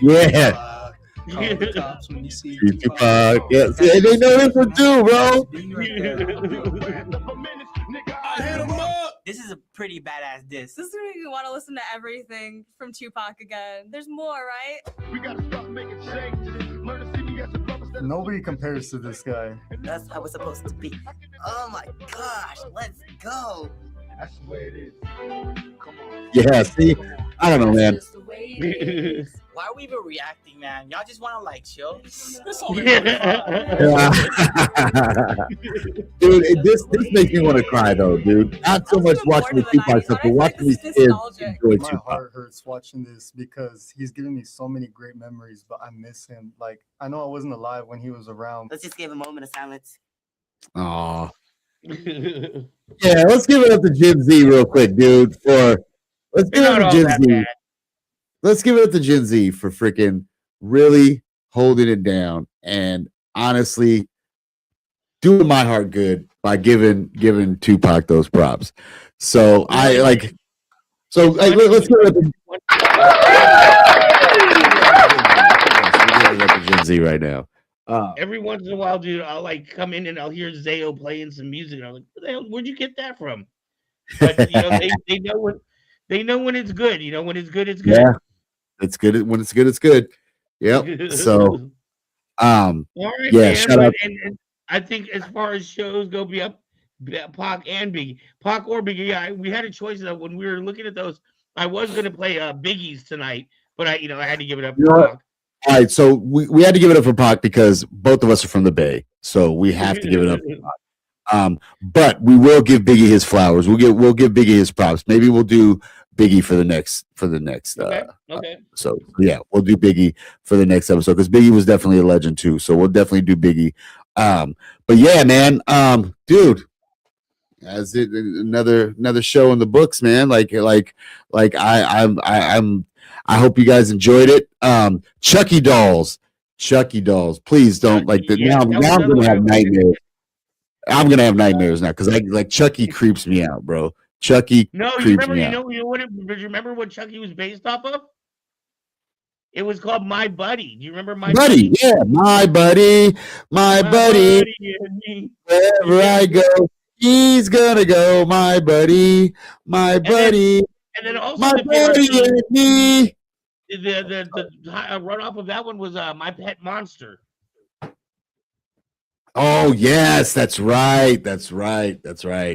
Yeah. Tupac. Yeah, see, they know this one too, bro. This is a pretty badass diss. This is making me want to listen to everything from Tupac again. There's more, right? We gotta stop making changes. Learn to see me as a brother. Nobody compares to this guy. That's how it's supposed to be. Oh my gosh, let's go. That's the way it is. Come on. Yeah, see, I don't know, man. Why are we even reacting, man? Y'all just want to like chill? Dude, this makes me want to cry though, dude. Not so much watching the Tupac stuff, but watching these kids enjoy My Tupac. heart hurts watching this because he's giving me so many great memories, but I miss him. Like, I know I wasn't alive when he was around. Let's just give a moment of silence. Aw. Yeah, let's give it up to Gen Z real quick, dude. Let's give it up to Gen Z. Let's give it up to Gen Z for freaking really holding it down and honestly doing my heart good by giving Tupac those props. So let's give it up to Gen Z right now. Every once in a while, dude, I'll like come in and I'll hear Zayo playing some music. And I'm like, "What the hell? Where'd you get that from?" But you know, they know when it's good. You know, when it's good, it's good. Yeah, it's good when it's good. It's good. Yep. So, all right, yeah. man. Shout out. And I think as far as shows go, be up Pac and Biggie, Pac or Biggie. Yeah, we had a choice that when we were looking at those, I was gonna play Biggie's tonight, but I had to give it up. You know what? All right, so we had to give it up for Pac because both of us are from the Bay, so we have to give it up for Pac. But we will give Biggie his flowers. We'll give Biggie his props. Maybe we'll do Biggie for the next Okay. So yeah, we'll do Biggie for the next episode because Biggie was definitely a legend too. So we'll definitely do Biggie. But yeah, man, dude, as it another show in the books, man. I hope you guys enjoyed it. Chucky dolls, please don't like the now. Now I'm gonna have nightmares. I'm gonna have nightmares now because like Chucky creeps me out, bro. Chucky. No, you remember what Chucky was based off of? It was called My Buddy. Do you remember My Buddy? Yeah, my buddy. And me. Wherever I go, he's gonna go. My buddy. And then also my buddy and me. The runoff of that one was My Pet Monster. Oh yes, that's right.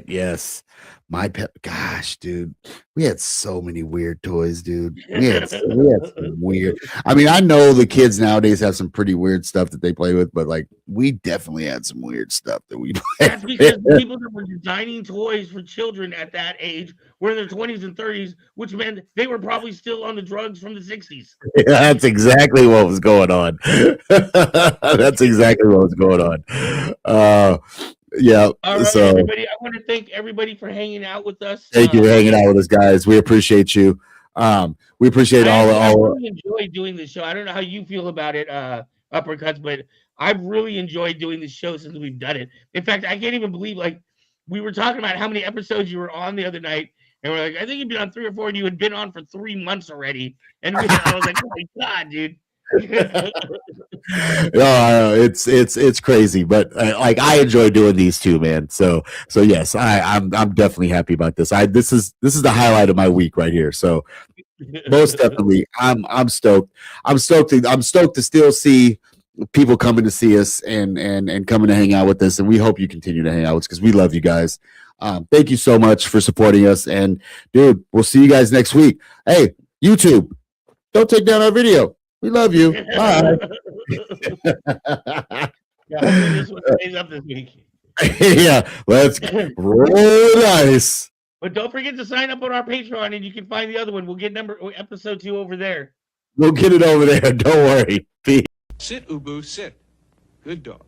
Yes, my pet. Gosh, dude, we had so many weird toys, dude. We had some weird. I mean, I know the kids nowadays have some pretty weird stuff that they play with, but like we definitely had some weird stuff that we. That's because the people that were designing toys for children at that age were in their 20s and 30s, which meant they were probably still on the drugs from the 60s. Yeah, that's exactly what was going on. That's exactly what was going on. Yeah. All right, so everybody. I want to thank everybody for hanging out with us. Thank you for hanging out with us, guys. We appreciate you. We appreciate I all. really enjoy doing this show. I don't know how you feel about it, UpperCutz, but I've really enjoyed doing this show since we've done it. In fact, I can't even believe like we were talking about how many episodes you were on the other night, and we're like, I think you've been on 3 or 4, and you had been on for 3 months already. And I was like, oh my god, dude. It's crazy, but like I enjoy doing these too, man. So yes, I'm definitely happy about this. This is the highlight of my week right here. So most definitely, I'm stoked. I'm stoked to still see people coming to see us and coming to hang out with us, and we hope you continue to hang out with us because we love you guys. Thank you so much for supporting us, and dude, we'll see you guys next week. Hey, YouTube, don't take down our video. We love you. Bye. This one stays up this week. Yeah, let's roll dice. But don't forget to sign up on our Patreon, and you can find the other one. We'll get episode 2 over there. We'll get it over there. Don't worry. Peace. Sit, Ubu, sit. Good dog.